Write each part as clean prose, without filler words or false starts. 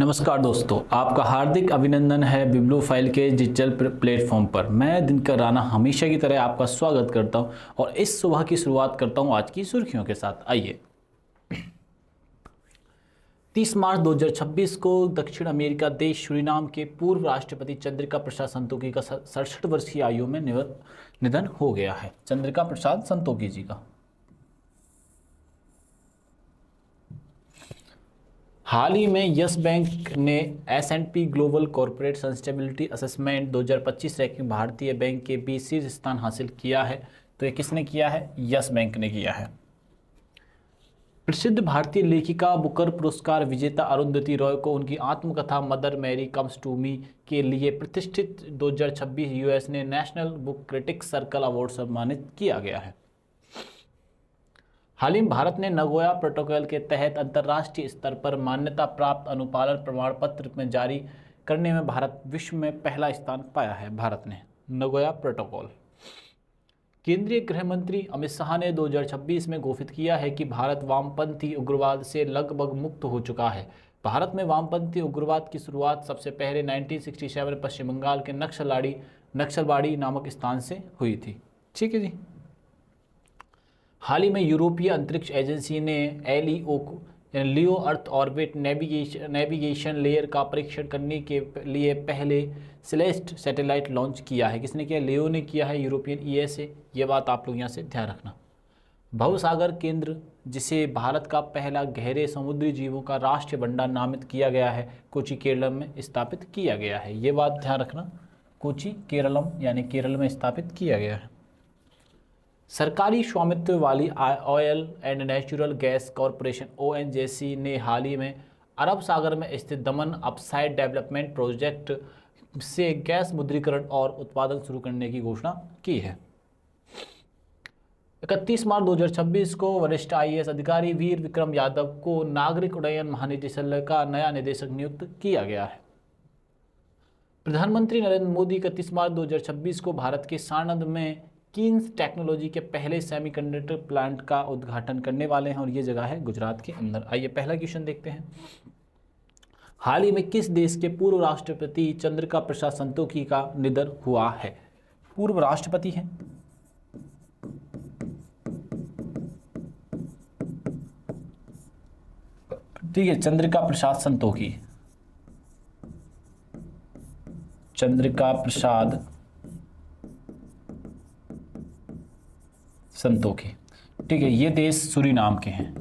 नमस्कार दोस्तों, आपका हार्दिक अभिनंदन है बिब्लो फाइल के डिजिटल प्लेटफॉर्म पर। मैं दिनकर राणा हमेशा की तरह आपका स्वागत करता हूं और इस सुबह की शुरुआत करता हूं आज की सुर्खियों के साथ। आइए, 30 मार्च 2026 को दक्षिण अमेरिका देश सूरीनाम के पूर्व राष्ट्रपति चंद्रिका प्रसाद संतोखी का 67 वर्षीय आयु में निधन हो गया है। चंद्रिका प्रसाद संतोखी जी का हाल ही में यस बैंक ने S&P global corporate sustainability assessment 2025 ranking भारतीय बैंक के 20 शीर्ष स्थान हासिल किया है। तो ये किसने किया है? यस बैंक ने किया है। प्रसिद्ध भारतीय लेखिका बुकर पुरस्कार विजेता अरुंधति रॉय को उनकी आत्मकथा mother Mary comes to me के लिए प्रतिष्ठित 2026 यूएस ने national book critics circle award सम्मानित किया गया है। हाल ही में भारत ने नगोया प्रोटोकॉल के तहत अंतर्राष्ट्रीय स्तर पर मान्यता प्राप्त अनुपालन प्रमाण पत्र में जारी करने में भारत विश्व में पहला स्थान पाया है। भारत ने नगोया प्रोटोकॉल। केंद्रीय गृह मंत्री अमित शाह ने 2026 में घोषित किया है कि भारत वामपंथी उग्रवाद से लगभग मुक्त हो चुका है। भारत में वामपंथी उग्रवाद की शुरुआत सबसे पहले 1967 पश्चिम बंगाल के नक्सलबाड़ी नामक स्थान से हुई थी। ठीक है जी। हाल ही में यूरोपीय अंतरिक्ष एजेंसी ने एलईओ लियो अर्थ ऑर्बिट नेविगेशन लेयर का परीक्षण करने के लिए पहले सेलेस्ट सैटेलाइट लॉन्च किया है। किसने किया? लियो ने किया है, यूरोपियन ईएसए। ये बात आप लोग यहाँ से ध्यान रखना। भवसागर केंद्र, जिसे भारत का पहला गहरे समुद्री जीवों का राष्ट्रीय भंडार नामित किया गया है, कोची केरलम में स्थापित किया गया है। ये बात ध्यान रखना, कोची केरलम यानी केरल में स्थापित किया गया है। सरकारी स्वामित्व वाली oil and natural gas corporation ONGC ने हाल ही में अरब सागर में स्थित दमन अपसाइड डेवलपमेंट प्रोजेक्ट से गैस मुद्रीकरण और उत्पादन शुरू करने की घोषणा की है। 31 मार्च 2026 को वरिष्ठ आईएएस अधिकारी वीर विक्रम यादव को नागरिक उड्डयन महानिदेशालय का नया निदेशक नियुक्त किया गया है। प्रधानमंत्री नरेंद्र मोदी 31 मार्च 2026 को भारत के सानंद में कीन्स टेक्नोलॉजी के पहले सेमीकंडक्टर प्लांट का उद्घाटन करने वाले हैं और ये जगह है गुजरात के अंदर। आइए पहला क्वेश्चन देखते हैं। हाल ही में किस देश के पूर्व राष्ट्रपति चंद्रिका प्रसाद संतोखी का निधन हुआ है? पूर्व राष्ट्रपति हैं, ठीक है, चंद्रिका प्रसाद संतोखी। चंद्रिका प्रसाद संतोखी, ठीक है। ये देश सूरीनाम के हैं।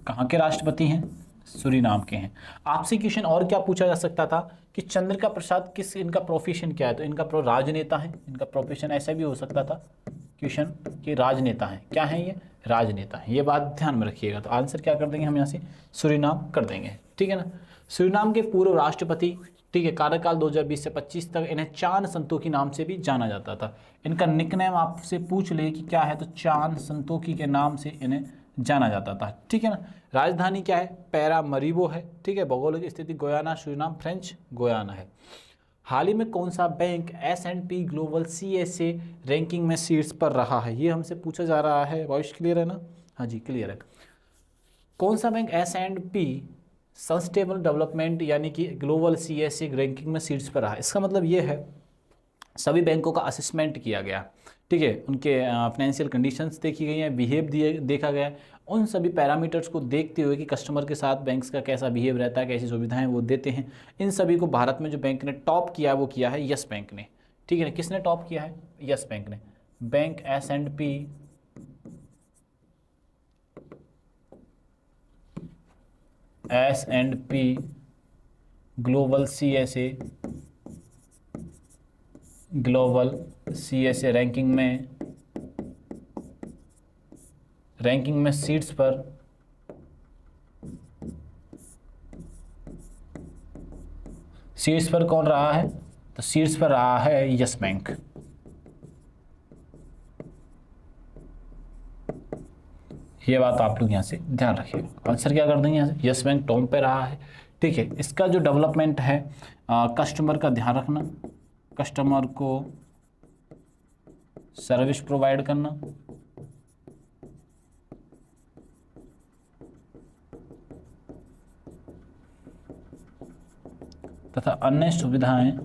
कहाँ के राष्ट्रपति हैं? सूरीनाम के हैं। आपसे क्वेश्चन और क्या पूछा जा सकता था कि चंद्रिका प्रसाद किस, इनका प्रोफेशन क्या है? तो इनका राजनेता है। इनका प्रोफेशन ऐसा भी हो सकता था क्वेश्चन कि राजनेता है। क्या है ये? राजनेता है। ये बात ध्यान में रखिएगा। तो आंसर क्या कर देंगे हम यहाँ से? सूरीनाम कर देंगे, ठीक है ना। सूरीनाम के पूर्व राष्ट्रपति, ठीक है, कार्यकाल 2020 से 25 तक। इन्हें चान संतोखी नाम से भी जाना जाता था। इनका निकनेम आपसे पूछ ले कि क्या है, तो चान संतोखी के नाम से इन्हें जाना जाता था, ठीक है ना। राजधानी क्या है? पैरामरीबो है, ठीक है। भौगोलिक स्थिति गोयाना, सूरीनाम फ्रेंच गोयाना है। हाल ही में कौन सा bank S&P global CSA ranking में शीर्ष पर रहा है? ये हमसे पूछा जा रहा है। वॉइस क्लियर है ना? हाँ जी, क्लियर है। कौन सा बैंक S&P सस्टेनेबल डेवलपमेंट यानी कि ग्लोबल CSA रैंकिंग में शीर्ष पर रहा? इसका मतलब ये है सभी बैंकों का असेसमेंट किया गया, ठीक है। उनके फाइनेंशियल कंडीशंस देखी गई हैं, बिहेव देखा गया है। उन सभी पैरामीटर्स को देखते हुए कि कस्टमर के साथ बैंक्स का कैसा बिहेव रहता है, कैसी सुविधाएं वो देते हैं, इन सभी को भारत में जो बैंक ने टॉप किया है वो किया है यस बैंक ने, ठीक है ना। किसने टॉप किया है? यस बैंक ने। Bank S&P global CSA ranking में शीर्ष पर कौन रहा है? तो शीर्ष पर रहा है यस बैंक। ये बात आप लोग यहाँ से ध्यान रखिएगा। आंसर क्या कर देंगे यहाँ से? यस बैंक टॉप पे रहा है, ठीक है। इसका जो डेवलपमेंट है, कस्टमर का ध्यान रखना, कस्टमर को सर्विस प्रोवाइड करना, तथा अन्य सुविधाएं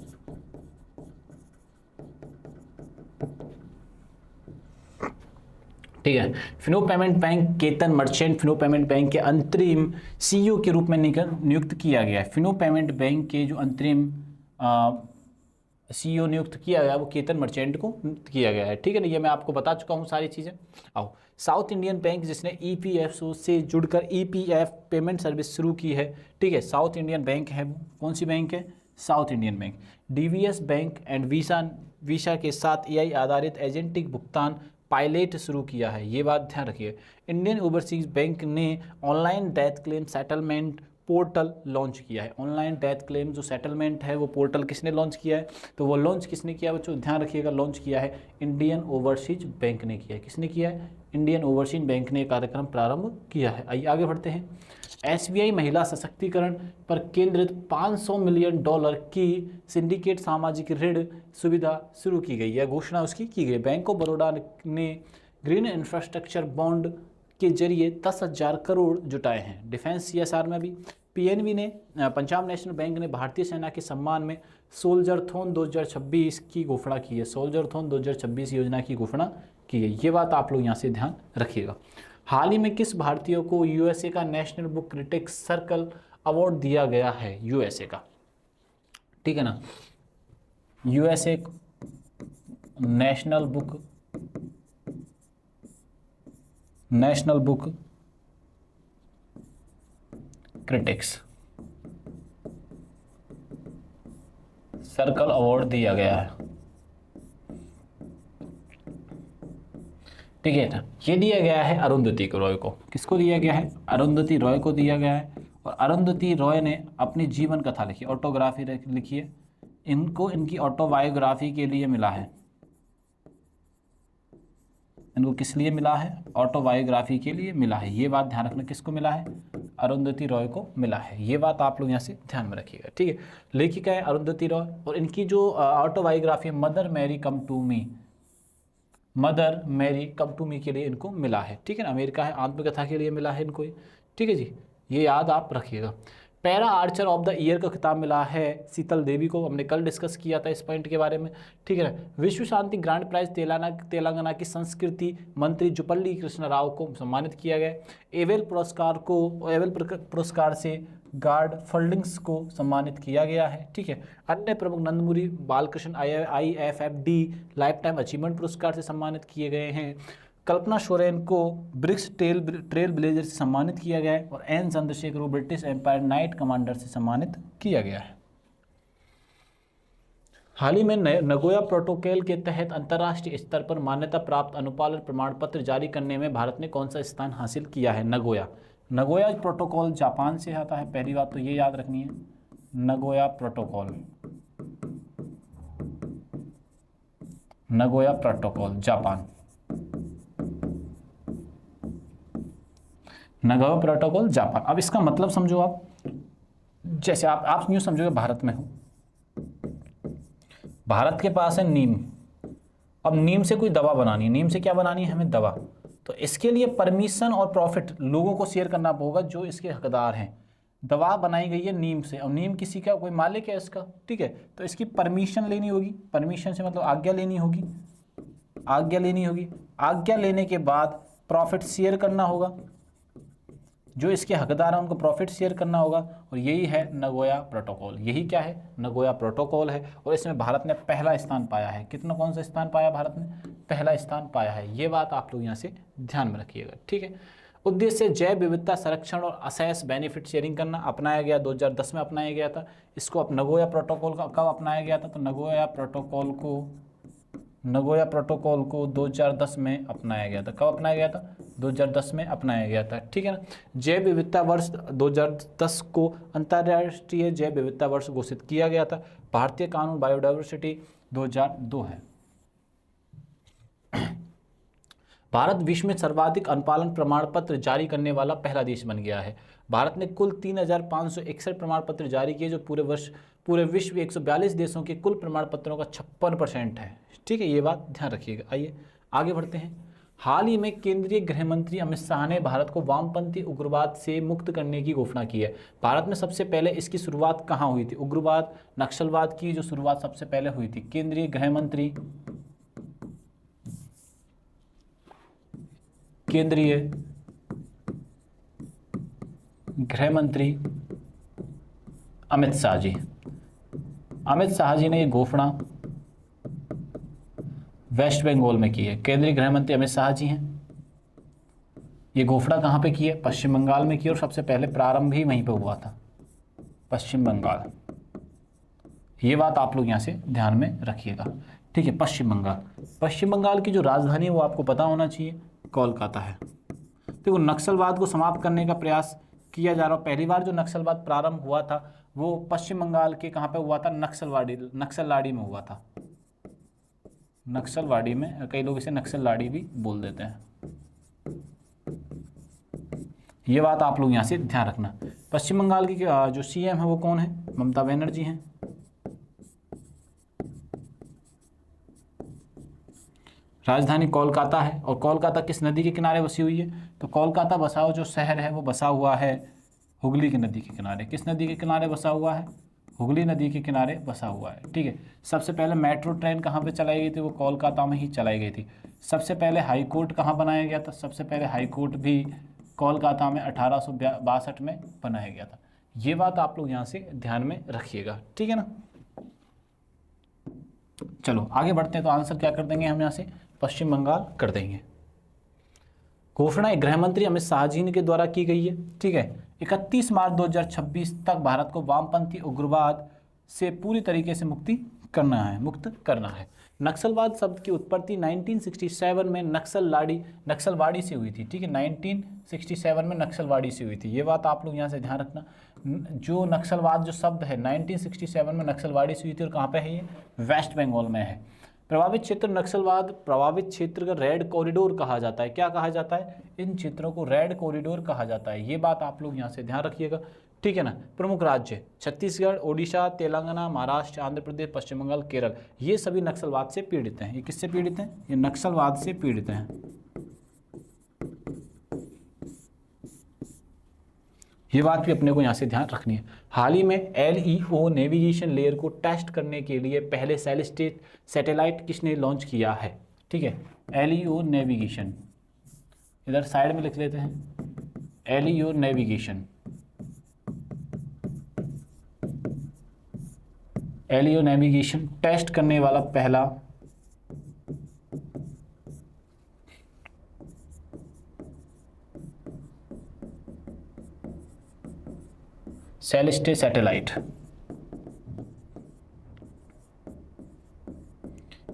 ठीक है। Fino payment bank Ketan merchant Fino payment bank के अंतरिम सीईओ के रूप में नियुक्त किया गया है। फिनो पेमेंट बैंक के जो अंतरिम सीईओ नियुक्त किया गया वो केतन मर्चेंट को नियुक्त किया गया है। ठीक है ना, ये मैं आपको बता चुका हूँ सारी चीज़ें। आओ, साउथ इंडियन बैंक जिसने ईपीएफओ से जुड़कर ईपीएफ पेमेंट सर्विस शुरू की है। ठीक है, साउथ इंडियन बैंक है वो। कौन सी बैंक है? South Indian bank. DVS bank and visa के साथ एआई आधारित एजेंटिक भुगतान पायलट शुरू किया है। ये बात ध्यान रखिए। इंडियन ओवरसीज बैंक ने online death claim settlement portal launch किया है। ऑनलाइन डेथ क्लेम जो सेटलमेंट है वो पोर्टल किसने लॉन्च किया है? तो वो लॉन्च किसने किया बच्चों? ध्यान रखिएगा, लॉन्च किया है इंडियन ओवरसीज बैंक ने किया है। किसने किया है? इंडियन ओवरसीज बैंक ने कार्यक्रम प्रारंभ किया है। आइए आगे बढ़ते हैं। एसबीआई महिला सशक्तिकरण पर केंद्रित $500 मिलियन की सिंडिकेट सामाजिक ऋण सुविधा शुरू की गई है। घोषणा उसकी की गई। बैंक ऑफ बड़ौदा ने ग्रीन इंफ्रास्ट्रक्चर बॉन्ड के जरिए 10,000 करोड़ जुटाए हैं। डिफेंस सीएसआर में भी पीएनबी ने पंजाब नेशनल बैंक ने भारतीय सेना के सम्मान में सोल्जरथॉन 2026 की घोषणा की है। सोल्जरथॉन 2026 योजना की घोषणा की है। ये बात आप लोग यहाँ से ध्यान रखिएगा। हाल ही में किस भारतीय को यूएसए का national book critics circle award दिया गया है? यूएसए का, ठीक है ना, USA national book critics circle award दिया गया है। ठीक है ना, ये दिया गया है अरुंधति रॉय को। किसको दिया गया है? अरुंधति रॉय को दिया गया है। और अरुंधति रॉय ने अपनी जीवन कथा लिखी, ऑटोग्राफी लिखी है। इनको इनकी ऑटोबायोग्राफी के लिए मिला है। इनको किस लिए मिला है? ऑटोबायोग्राफी के लिए मिला है। ये बात ध्यान रखना, किसको मिला है? अरुंधति रॉय को मिला है। ये बात आप लोग यहाँ से ध्यान में रखिएगा। ठीक है, लेखिका है अरुंधति रॉय और इनकी जो ऑटोबायोग्राफी है mother Mary come to me के लिए इनको मिला है। ठीक है ना, अमेरिका है आत्मकथा के लिए मिला है इनको। ठीक है जी, ये याद आप रखिएगा। Para Archer of the year का खिताब मिला है शीतल देवी को। हमने कल डिस्कस किया था इस पॉइंट के बारे में। ठीक है ना, विश्व शांति ग्रांड प्राइज तेलंगाना की संस्कृति मंत्री जुपल्ली कृष्ण राव को सम्मानित किया गया। एवेल पुरस्कार से गार्ड फर्लिंग्स को सम्मानित किया गया है। ठीक है, अन्य प्रमुख Nandamuri Balkrishna IFFD life time achievement पुरस्कार से सम्मानित किए गए हैं। कल्पना सोरेन को ब्रिक्स ट्रेल ब्लेजर से सम्मानित किया गया है और एन चंद्रशेखर को ब्रिटिश एम्पायर नाइट कमांडर से सम्मानित किया गया है। हाल ही में नगोया प्रोटोकॉल के तहत अंतर्राष्ट्रीय स्तर पर मान्यता प्राप्त अनुपालन प्रमाण पत्र जारी करने में भारत ने कौन सा स्थान हासिल किया है? नगोया प्रोटोकॉल जापान से आता है। पहली बात तो ये याद रखनी है, Nagoya protocol Japan. Nagoya protocol Japan. अब इसका मतलब समझो आप, जैसे आप यूँ समझोगे भारत में हो, भारत के पास है नीम। अब नीम से कोई दवा बनानी है, नीम से क्या बनानी है हमें? दवा। तो इसके लिए परमिशन और प्रॉफिट लोगों को शेयर करना होगा जो इसके हकदार हैं। दवा बनाई गई है नीम से और नीम किसी का कोई मालिक है इसका। ठीक है, तो इसकी परमिशन लेनी होगी। परमिशन से मतलब आज्ञा लेनी होगी। आज्ञा लेने के बाद प्रॉफिट शेयर करना होगा, जो इसके हकदार हैं उनको प्रॉफिट शेयर करना होगा। और यही है नगोया प्रोटोकॉल। यही क्या है? नगोया प्रोटोकॉल है। और इसमें भारत ने पहला स्थान पाया है। कितना, कौन सा स्थान पाया भारत ने? पहला स्थान पाया है। ये बात आप लोग यहाँ से ध्यान में रखिएगा। ठीक है, उद्देश्य जैव विविधता संरक्षण और असेस बेनिफिट शेयरिंग करना। अपनाया गया 2010 में अपनाया गया था इसको। अब नगोया प्रोटोकॉल का कब अपनाया गया था? तो नगोया प्रोटोकॉल को 2010 में अपनाया गया था। कब अपनाया गया था? 2010 में अपनाया गया था। ठीक है ना, जैव विविधता वर्ष 2010 को अंतर्राष्ट्रीय जैव विविधता वर्ष घोषित किया गया था। भारतीय कानून बायोडायवर्सिटी 2002 है। भारत विश्व में सर्वाधिक अनुपालन प्रमाण पत्र जारी करने वाला पहला देश बन गया है। भारत ने कुल 3,561 प्रमाण पत्र जारी किए, जो पूरे विश्व 142 देशों के कुल प्रमाण पत्रों का 56% है। ठीक है, ये बात ध्यान रखिएगा। आइए आगे बढ़ते हैं। हाल ही में केंद्रीय गृह मंत्री अमित शाह ने भारत को वामपंथी उग्रवाद से मुक्त करने की घोषणा की है। भारत में सबसे पहले इसकी शुरुआत कहाँ हुई थी? उग्रवाद, नक्सलवाद की जो शुरुआत सबसे पहले हुई थी, केंद्रीय गृह मंत्री अमित शाह जी। अमित शाह जी ने ये घोषणा वेस्ट बंगाल में की है। केंद्रीय गृह मंत्री अमित शाह जी हैं। ये घोषणा कहाँ पे की है? पश्चिम बंगाल में की, और सबसे पहले प्रारंभ ही वहीं पे हुआ था, पश्चिम बंगाल। ये बात आप लोग यहाँ से ध्यान में रखिएगा, ठीक है। पश्चिम बंगाल की जो राजधानी है वो आपको पता होना चाहिए, कोलकाता है। देखो, नक्सलवाद को समाप्त करने का प्रयास किया जा रहा है। पहली बार जो नक्सलवाद प्रारंभ हुआ था वो पश्चिम बंगाल के कहाँ पे हुआ था? नक्सलवाड़ी में हुआ था। नक्सलवाड़ी में, कई लोग इसे नक्सलवाड़ी भी बोल देते हैं। ये बात आप लोग यहाँ से ध्यान रखना। पश्चिम बंगाल की जो सीएम है वो कौन है? ममता बनर्जी हैं। राजधानी कोलकाता है, और कोलकाता किस नदी के किनारे बसी हुई है? तो कोलकाता बसा हुआ जो शहर है वो बसा हुआ है हुगली की नदी के किनारे। किस नदी के किनारे बसा हुआ है? हुगली नदी के किनारे बसा हुआ है, ठीक है। सबसे पहले मेट्रो ट्रेन कहाँ पे चलाई गई थी? वो कोलकाता में ही चलाई गई थी। सबसे पहले हाई कोर्ट कहाँ बनाया गया था? सबसे पहले हाई कोर्ट भी कोलकाता में 1862 में बनाया गया था। ये बात आप लोग यहाँ से ध्यान में रखिएगा, ठीक है ना। चलो आगे बढ़ते हैं। तो आंसर क्या कर देंगे हम यहाँ से? पश्चिम बंगाल कर देंगे। घोषणा गृह मंत्री अमित शाह जी के द्वारा की गई है, ठीक है। 31 मार्च 2026 तक भारत को वामपंथी उग्रवाद से पूरी तरीके से मुक्त करना है। नक्सलवाद शब्द की उत्पत्ति 1967 में नक्सलवाड़ी से हुई थी, ठीक है। 1967 में नक्सलवाड़ी से हुई थी। ये बात आप लोग यहाँ से ध्यान रखना। जो नक्सलवाद जो शब्द है 1967 में नक्सलवाड़ी से हुई थी, और कहाँ पे है ये? वेस्ट बंगाल में है। प्रभावित क्षेत्र नक्सलवाद प्रभावित क्षेत्र का रेड कॉरिडोर कहा जाता है। क्या कहा जाता है? इन क्षेत्रों को रेड कॉरिडोर कहा जाता है। ये बात आप लोग यहाँ से ध्यान रखिएगा, ठीक है ना। प्रमुख राज्य छत्तीसगढ़, ओडिशा, तेलंगाना, महाराष्ट्र, आंध्र प्रदेश, पश्चिम बंगाल, केरल, ये सभी नक्सलवाद से पीड़ित हैं। ये किससे पीड़ित हैं? ये नक्सलवाद से पीड़ित हैं। ये बात भी अपने को यहाँ से ध्यान रखनी है। हाल ही में LEO नेविगेशन लेयर को टेस्ट करने के लिए पहले सैटेलाइट किसने लॉन्च किया है? ठीक है, LEO नेविगेशन, इधर साइड में लिख लेते हैं LEO navigation. LEO navigation test करने वाला पहला सेलेस्टे सैटेलाइट,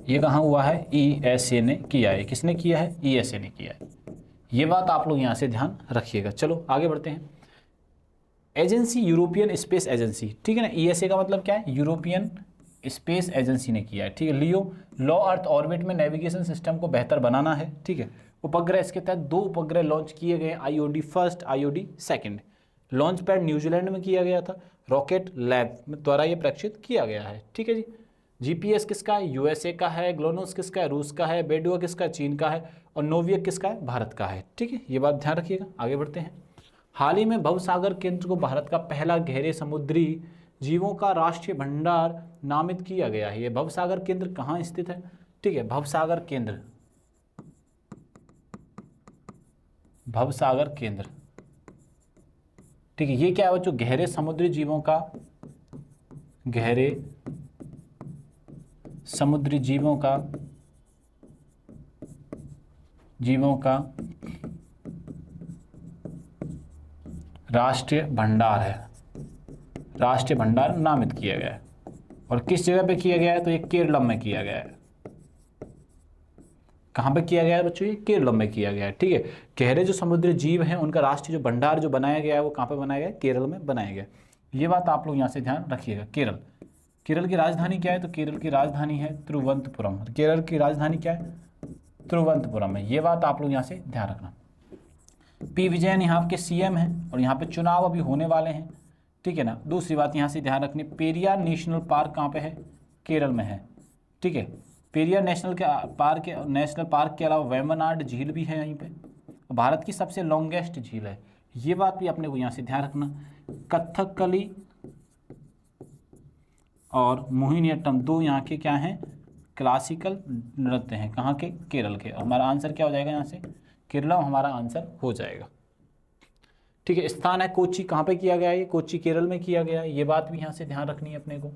ये कहाँ हुआ है? ESA ने किया है। किसने किया है? ESA ने किया है। ये बात आप लोग यहाँ से ध्यान रखिएगा। चलो आगे बढ़ते हैं। एजेंसी यूरोपियन स्पेस एजेंसी, ठीक है ना। ESA का मतलब क्या है? यूरोपियन स्पेस एजेंसी ने किया है, ठीक है। लियो लो अर्थ ऑर्बिट में नेविगेशन सिस्टम को बेहतर बनाना है, ठीक है। उपग्रह, इसके तहत 2 उपग्रह लॉन्च किए गए, IOD first, IOD second. Launch pad New Zealand में किया गया था, रॉकेट लैब द्वारा ये प्रक्षेपित किया गया है, ठीक है जी। GPS किसका है? USA का है। ग्लोनोस किसका है? रूस का है। बेडुआ किसका? चीन का है। और नोवियक किसका है? भारत का है, ठीक है। ये बात ध्यान रखिएगा। आगे बढ़ते हैं। हाल ही में भवसागर केंद्र को भारत का पहला गहरे समुद्री जीवों का राष्ट्रीय भंडार नामित किया गया है। ये भवसागर केंद्र कहाँ स्थित है? ठीक है, भवसागर केंद्र, भवसागर केंद्र, ठीक है। ये क्या है बच्चों? गहरे समुद्री जीवों का, गहरे समुद्री जीवों का राष्ट्रीय भंडार है। राष्ट्रीय भंडार नामित किया गया है। और किस जगह पे किया गया है? तो ये केरलम में किया गया है। कहाँ पे किया गया है बच्चों? ये केरलम में किया गया है, ठीक है। गहरे जो समुद्री जीव हैं उनका राष्ट्रीय जो भंडार जो बनाया गया है वो कहाँ पे बनाया गया है? केरल में बनाया गया। ये बात आप लोग यहाँ से ध्यान रखिएगा। केरल, केरल की राजधानी क्या है? तो केरल की राजधानी है तिरुवनंतपुरम। केरल की राजधानी क्या है? तिरुवनंतपुरम है। ये बात आप लोग यहाँ से ध्यान रखना। P विजयन यहाँ के CM हैं और यहाँ पे चुनाव अभी होने वाले हैं, ठीक है ना। दूसरी बात यहाँ से ध्यान रखनी, पेरियार नेशनल पार्क कहाँ पे है? केरल में है, ठीक है। पेरियार नेशनल पार्क के अलावा वेम्बनाड झील भी है यहीं पे। भारत की सबसे लॉन्गेस्ट झील है, ये बात भी अपने को यहाँ से ध्यान रखना। कथकली और मोहिनीअट्टम दो यहाँ के क्या हैं, क्लासिकल नृत्य हैं, कहाँ के, केरल के। हमारा आंसर क्या हो जाएगा यहाँ से, केरला हमारा आंसर हो जाएगा। ठीक है, स्थान है कोच्चि, कहाँ पे किया गया है, ये कोच्चि केरल में किया गया है, ये बात भी यहाँ से ध्यान रखनी है अपने को।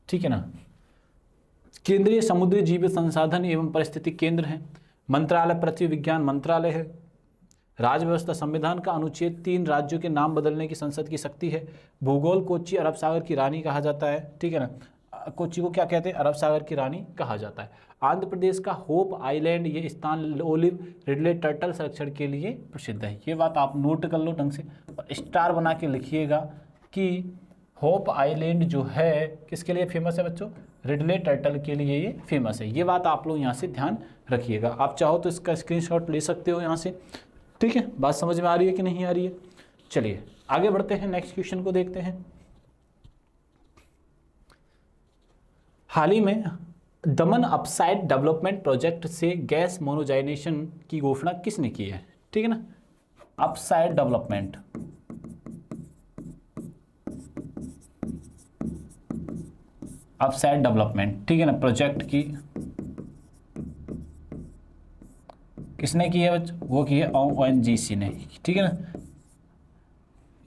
ठीक है ना। केंद्रीय समुद्री जीव संसाधन एवं पारिस्थितिक केंद्र है। मंत्रालय पृथ्वी विज्ञान मंत्रालय है। राज्य व्यवस्था संविधान का अनुच्छेद 3 राज्यों के नाम बदलने की संसद की शक्ति है। भूगोल कोच्चि अरब सागर की रानी कहा जाता है। ठीक है ना, कोच्चि को क्या कहते हैं, अरब सागर की रानी कहा जाता है। आंध्र प्रदेश का होप आइलैंड, ये स्थान ओलिव रिडले टर्टल संरक्षण के लिए प्रसिद्ध है। ये बात आप नोट कर लो ढंग से और स्टार बना के लिखिएगा कि होप आइलैंड जो है किसके लिए फेमस है बच्चों, रिडले टर्टल के लिए ये फेमस है। ये बात आप लोग यहाँ से ध्यान रखिएगा। आप चाहो तो इसका स्क्रीनशॉट ले सकते हो यहाँ से। ठीक है, बात समझ में आ रही है कि नहीं आ रही है। चलिए आगे बढ़ते हैं, नेक्स्ट क्वेश्चन को देखते हैं। हाल ही में दमन अपसाइड डेवलपमेंट प्रोजेक्ट से गैस मोनोजाइनेशन की घोषणा किसने की है। ठीक है ना, अपसाइड डेवलपमेंट, अपसाइड डेवलपमेंट, ठीक है ना, प्रोजेक्ट की किसने की है बच्चों, वो की है ONGC ने। ठीक है ना,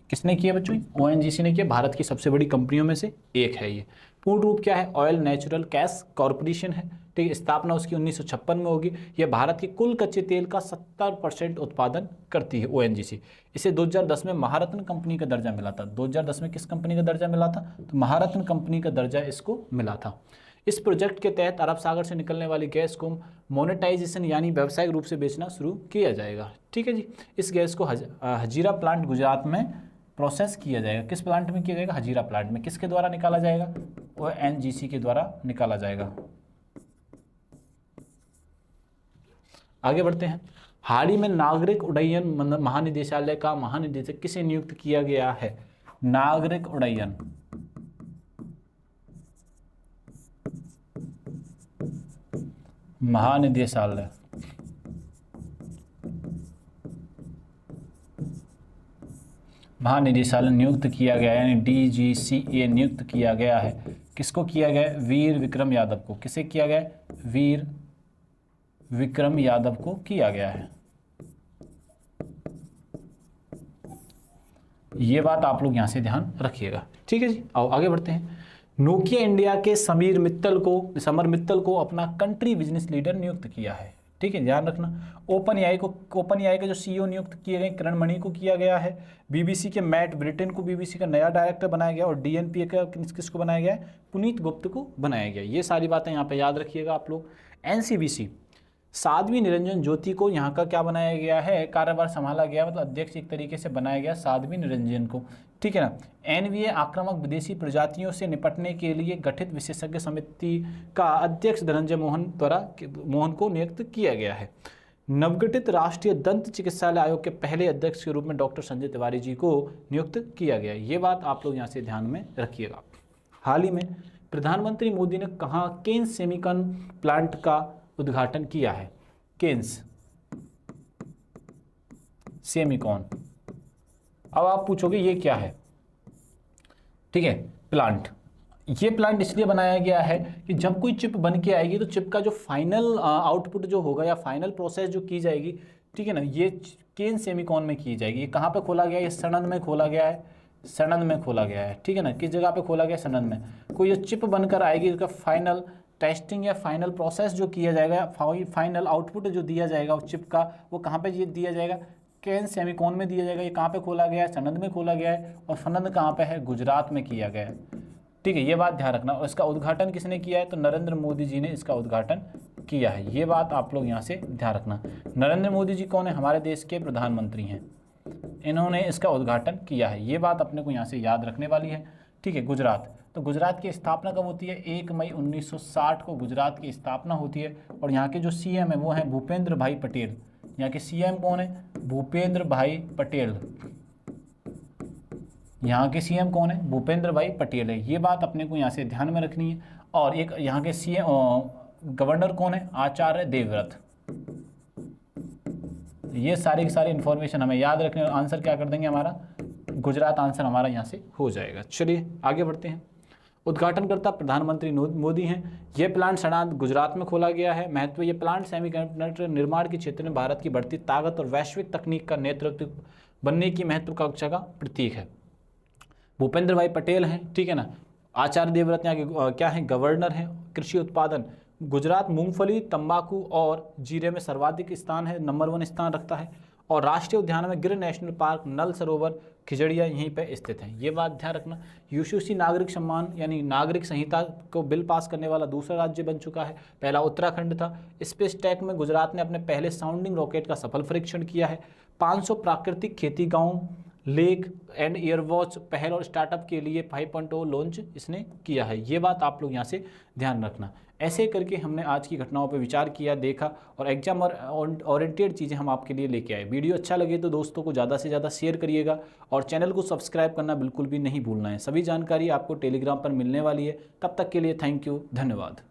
किसने की है बच्चों, ONGC ने किया, भारत की सबसे बड़ी कंपनियों में से एक है ये। पूर्ण रूप क्या है, ऑयल नेचुरल गैस कॉरपोरेशन है। ठीक है, स्थापना उसकी 1956 में होगी। यह भारत के कुल कच्चे तेल का 70% उत्पादन करती है ONGC। इसे 2010 में महारत्न कंपनी का दर्जा मिला था। 2010 में किस कंपनी का दर्जा मिला था, तो महारत्न कंपनी का दर्जा इसको मिला था। इस प्रोजेक्ट के तहत अरब सागर से निकलने वाली गैस को मोनेटाइजेशन यानी व्यावसायिक रूप से बेचना शुरू किया जाएगा। ठीक है जी, इस गैस को हजीरा प्लांट गुजरात में प्रोसेस किया जाएगा। किस प्लांट में किया जाएगा, हजीरा प्लांट में। किसके द्वारा निकाला जाएगा, ONGC के द्वारा निकाला जाएगा। आगे बढ़ते हैं। हाल ही में नागरिक उड्डयन महानिदेशालय का महानिदेशक किसे नियुक्त किया गया है, नागरिक उड्डयन महानिदेशालय, महानिदेशालय नियुक्त किया गया यानी DGCA नियुक्त किया गया है। किसको किया गया, वीर विक्रम यादव को। किसे किया गया, वीर विक्रम यादव को किया गया है। ये बात आप लोग यहां से ध्यान रखिएगा। ठीक है जी, आओ आगे बढ़ते हैं। नोकिया इंडिया के समर मित्तल को अपना कंट्री बिजनेस लीडर नियुक्त किया है। ठीक है, ध्यान रखना। ओपन एआई के जो CEO नियुक्त किए गए किरण मणि को किया गया है। BBC के मैट ब्रिटेन को BBC का नया डायरेक्टर बनाया गया और DNPA का किसको बनाया गया है, पुनीत गुप्त को बनाया गया। ये सारी बातें यहाँ पे याद रखिएगा आप लोग। NCBC साध्वी निरंजन ज्योति को यहाँ का क्या बनाया गया है, कार्यभार संभाला गया, मतलब अध्यक्ष एक तरीके से बनाया गया साध्वी निरंजन को। ठीक है ना। NVA आक्रामक विदेशी प्रजातियों से निपटने के लिए गठित विशेषज्ञ समिति का अध्यक्ष धनंजय मोहन को नियुक्त किया गया है। नवगठित राष्ट्रीय दंत चिकित्सालय आयोग के पहले अध्यक्ष के रूप में डॉक्टर संजय तिवारी जी को नियुक्त किया गया। ये बात आप लोग यहाँ से ध्यान में रखिएगा। हाल ही में प्रधानमंत्री मोदी ने कहा केन्स सेमीकन प्लांट का उद्घाटन किया है। केन्स सेमीकॉन। अब आप पूछोगे ये क्या है, ठीक है, प्लांट। ये प्लांट इसलिए बनाया गया है कि जब कोई चिप बन के आएगी तो चिप का जो फाइनल आउटपुट जो होगा या फाइनल प्रोसेस जो की जाएगी, ठीक है ना, ये केन्स सेमीकॉन में की जाएगी। ये कहाँ पे खोला गया है, ये सनन में खोला गया है, सनन में खोला गया है। ठीक है ना, किस जगह पे खोला गया, सनन में। कोई जो चिप बनकर आएगी उसका फाइनल टेस्टिंग या फाइनल प्रोसेस जो किया जाएगा, फाइनल आउटपुट जो दिया जाएगा उस चिप का, वो कहाँ पे दिया जाएगा, केन्स सेमीकॉन में दिया जाएगा। ये कहाँ पे खोला गया है, सनंद में खोला गया है। और सनंद कहाँ पे है, गुजरात में किया गया है। ठीक है, ये बात ध्यान रखना। और इसका उद्घाटन किसने किया है, तो नरेंद्र मोदी जी ने इसका उद्घाटन किया है। ये बात आप लोग यहाँ से ध्यान रखना। नरेंद्र मोदी जी कौन है, हमारे देश के प्रधानमंत्री हैं, इन्होंने इसका उद्घाटन किया है। ये बात अपने को यहाँ से याद रखने वाली है। ठीक है, गुजरात, तो गुजरात की स्थापना कब होती है, 1 मई 1960 को गुजरात की स्थापना होती है। और यहाँ के जो CM है वो हैं भूपेंद्र भाई पटेल। यहाँ के CM कौन है, भूपेंद्र भाई पटेल। यहाँ के सीएम कौन है? भूपेंद्र भाई पटेल है। ये बात अपने को यहाँ से ध्यान में रखनी है। और एक यहाँ के सीएम गवर्नर कौन है? आचार्य देवव्रत। ये सारी की सारी इंफॉर्मेशन हमें याद रखने, और आंसर क्या कर देंगे हमारा? गुजरात आंसर हमारा यहाँ से हो जाएगा। चलिए आगे बढ़ते हैं। उद्घाटनकर्ता प्रधानमंत्री मोदी हैं। ये प्लांट सड़ांत गुजरात में खोला गया है। महत्व, ये प्लांट सेमीकंडक्टर निर्माण के क्षेत्र में भारत की बढ़ती ताकत और वैश्विक तकनीक का नेतृत्व बनने की महत्वाकांक्षा का प्रतीक है। भूपेंद्र भाई पटेल हैं, ठीक है ना। आचार्य देवव्रत यहाँ के क्या है? गवर्नर हैं। कृषि उत्पादन, गुजरात मूंगफली, तंबाकू और जीरे में सर्वाधिक स्थान है, नंबर 1 स्थान रखता है। और राष्ट्रीय उद्यान में गिर नेशनल पार्क, नल सरोवर, खिजड़िया यहीं पे स्थित हैं। ये बात ध्यान रखना। यूसीसी नागरिक सम्मान यानी नागरिक संहिता को बिल पास करने वाला दूसरा राज्य बन चुका है। पहला उत्तराखंड था। स्पेस टेक में गुजरात ने अपने पहले साउंडिंग रॉकेट का सफल परीक्षण किया है। 500 प्राकृतिक खेती गाँव, लेक एंड एयरवॉच पहल और स्टार्टअप के लिए 5.0 लॉन्च इसने किया है। ये बात आप लोग यहाँ से ध्यान रखना। ऐसे करके हमने आज की घटनाओं पर विचार किया, देखा, और एग्जाम और ओरिएंटेड चीज़ें हम आपके लिए लेके आए। वीडियो अच्छा लगे तो दोस्तों को ज़्यादा से ज़्यादा शेयर करिएगा, और चैनल को सब्सक्राइब करना बिल्कुल भी नहीं भूलना है। सभी जानकारी आपको टेलीग्राम पर मिलने वाली है। तब तक के लिए थैंक यू, धन्यवाद।